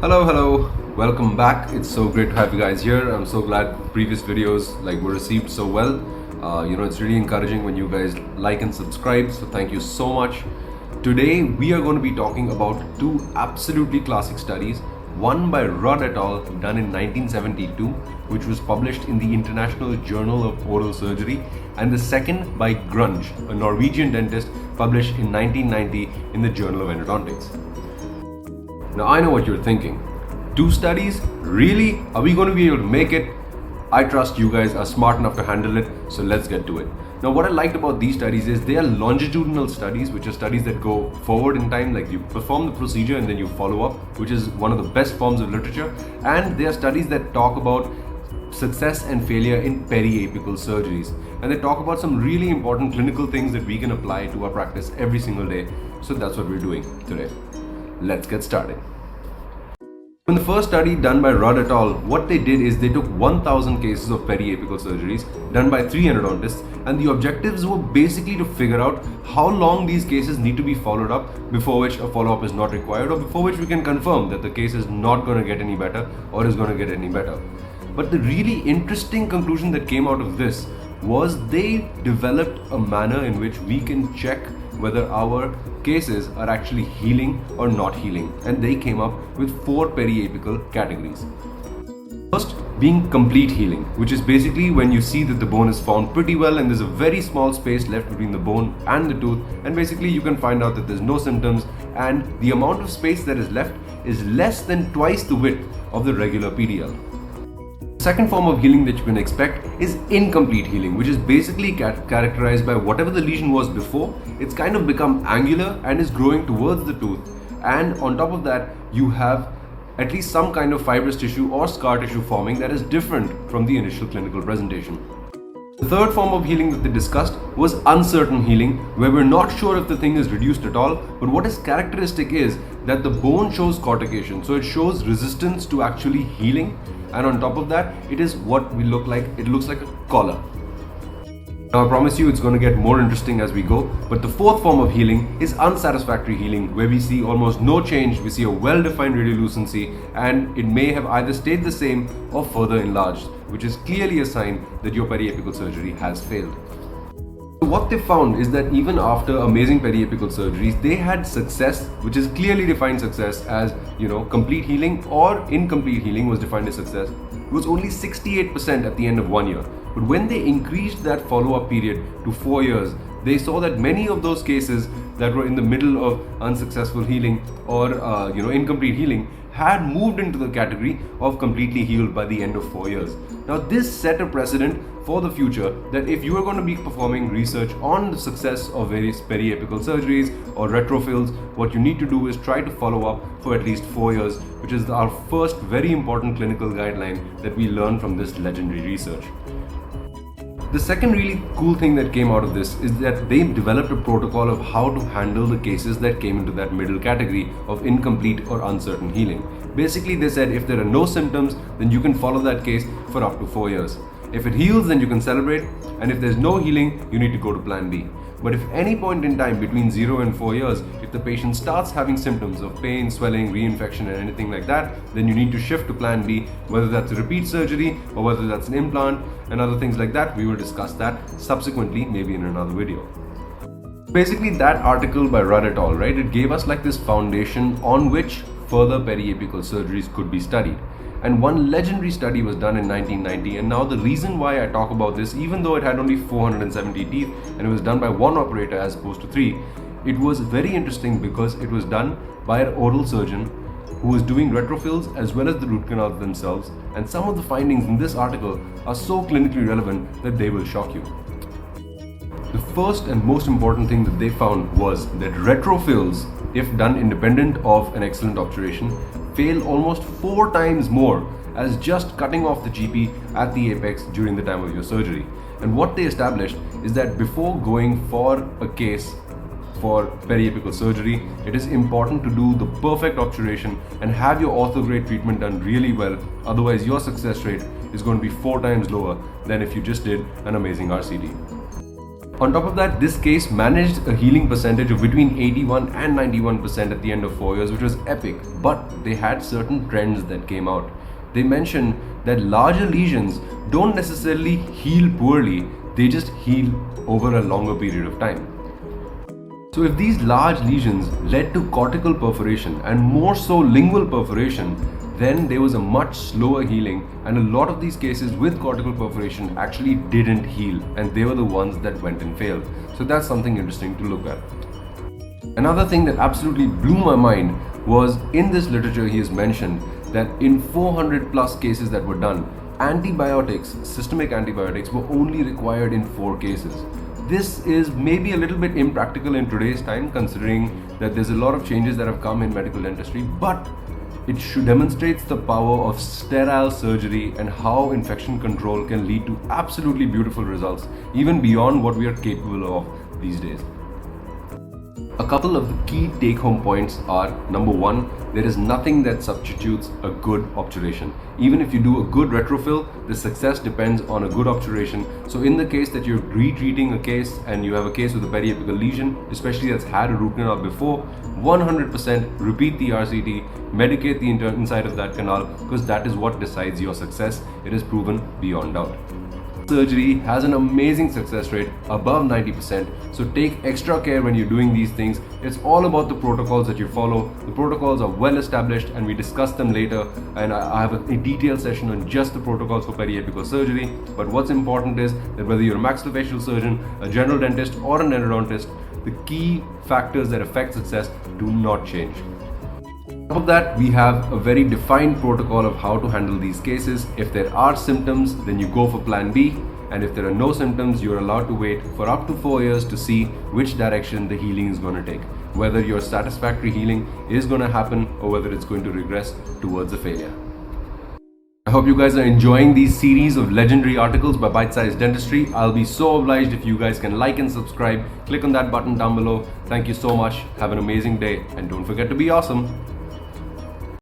Hello, welcome back. It's so great to have you guys here. I'm so glad previous videos were received so well. It's really encouraging when you guys like and subscribe, so thank you so much. Today we are going to be talking about two absolutely classic studies. One by Rudd et al. Done in 1972, which was published in the International Journal of Oral Surgery, and the second by Gurge, a Norwegian dentist, published in 1990 in the Journal of Endodontics. Now I know what you're thinking. Two studies? Really? Are we going to be able to make it? I trust you guys are smart enough to handle it, so let's get to it. Now what I liked about these studies is they are longitudinal studies, which are studies that go forward in time, like you perform the procedure and then you follow up, which is one of the best forms of literature. And they are studies that talk about success and failure in peri-apical surgeries. And they talk about some really important clinical things that we can apply to our practice every single day. So that's what we're doing today. Let's get started. In the first study done by Rudd et al., what they did is they took 1,000 cases of peri-apical surgeries done by 3 endodontists, and the objectives were basically to figure out how long these cases need to be followed up before which a follow-up is not required, or before which we can confirm that the case is not going to get any better or is going to get any better. But the really interesting conclusion that came out of this was they developed a manner in which we can check whether our cases are actually healing or not healing, and they came up with 4 peri-apical categories. First being complete healing, which is basically when you see that the bone is found pretty well and there's a very small space left between the bone and the tooth, and basically you can find out that there's no symptoms and the amount of space that is left is less than twice the width of the regular PDL. Second form of healing that you can expect is incomplete healing, which is basically characterized by whatever the lesion was before, it's kind of become angular and is growing towards the tooth, and on top of that you have at least some kind of fibrous tissue or scar tissue forming that is different from the initial clinical presentation. The third form of healing that they discussed was uncertain healing, where we're not sure if the thing is reduced at all, but what is characteristic is that the bone shows cortication, so it shows resistance to actually healing, and on top of that it is what we look like, it looks like a collar. Now I promise you it's going to get more interesting as we go, but the fourth form of healing is unsatisfactory healing, where we see almost no change, we see a well-defined radiolucency, and it may have either stayed the same or further enlarged, which is clearly a sign that your peri-apical surgery has failed. So what they found is that even after amazing peri-apical surgeries, they had success, which is clearly defined success as, complete healing, or incomplete healing was defined as success. It was only 68% at the end of 1 year. But when they increased that follow-up period to 4 years, they saw that many of those cases that were in the middle of unsuccessful healing or incomplete healing had moved into the category of completely healed by the end of 4 years. Now this set a precedent for the future that if you are going to be performing research on the success of various peri-apical surgeries or retrofills, what you need to do is try to follow up for at least 4 years, which is our first very important clinical guideline that we learned from this legendary research. The second really cool thing that came out of this is that they developed a protocol of how to handle the cases that came into that middle category of incomplete or uncertain healing. Basically, they said if there are no symptoms, then you can follow that case for up to 4 years. If it heals, then you can celebrate, and if there's no healing, you need to go to plan B. But if any point in time between 0 and 4 years, if the patient starts having symptoms of pain, swelling, reinfection and anything like that, then you need to shift to plan B, whether that's a repeat surgery or whether that's an implant and other things like that. We will discuss that subsequently, maybe in another video. Basically, that article by Rudd et al., right, it gave us like this foundation on which further peri-apical surgeries could be studied. And one legendary study was done in 1990, and now the reason why I talk about this, even though it had only 470 teeth and it was done by one operator as opposed to 3, it was very interesting because it was done by an oral surgeon who was doing retrofills as well as the root canals themselves, and some of the findings in this article are so clinically relevant that they will shock you. The first and most important thing that they found was that retrofills, if done independent of an excellent obturation, fail almost 4 times more as just cutting off the GP at the apex during the time of your surgery. And what they established is that before going for a case for peri-apical surgery, it is important to do the perfect obturation and have your ortho-grade treatment done really well. Otherwise, your success rate is going to be 4 times lower than if you just did an amazing RCT. On top of that, this case managed a healing percentage of between 81 and 91% at the end of 4 years, which was epic. But they had certain trends that came out. They mentioned that larger lesions don't necessarily heal poorly, they just heal over a longer period of time. So if these large lesions led to cortical perforation and more so lingual perforation, then there was a much slower healing, and a lot of these cases with cortical perforation actually didn't heal, and they were the ones that went and failed. So that's something interesting to look at. Another thing that absolutely blew my mind was in this literature he has mentioned that in 400 plus cases that were done, antibiotics, systemic antibiotics, were only required in 4 cases. This is maybe a little bit impractical in today's time, considering that there's a lot of changes that have come in medical dentistry, but it demonstrates the power of sterile surgery and how infection control can lead to absolutely beautiful results, even beyond what we are capable of these days. A couple of the key take-home points are, number one, there is nothing that substitutes a good obturation. Even if you do a good retrofill, the success depends on a good obturation. So in the case that you're retreating a case and you have a case with a periapical lesion, especially that's had a root canal before, 100% repeat the RCT, medicate the inside of that canal, because that is what decides your success. It is proven beyond doubt. Surgery has an amazing success rate above 90%, so take extra care when you're doing these things. It's all about the protocols that you follow. The protocols are well established and we discuss them later, and I have a detailed session on just the protocols for periapical surgery. But what's important is that whether you're a maxillofacial surgeon, a general dentist or an endodontist, the key factors that affect success do not change. On top of that, we have a very defined protocol of how to handle these cases. If there are symptoms, then you go for plan B, and if there are no symptoms, you're allowed to wait for up to 4 years to see which direction the healing is going to take, whether your satisfactory healing is going to happen or whether it's going to regress towards a failure. I hope you guys are enjoying these series of legendary articles by Bite Size Dentistry. I'll be so obliged if you guys can like and subscribe. Click on that button down below. Thank you so much. Have an amazing day, and don't forget to be awesome.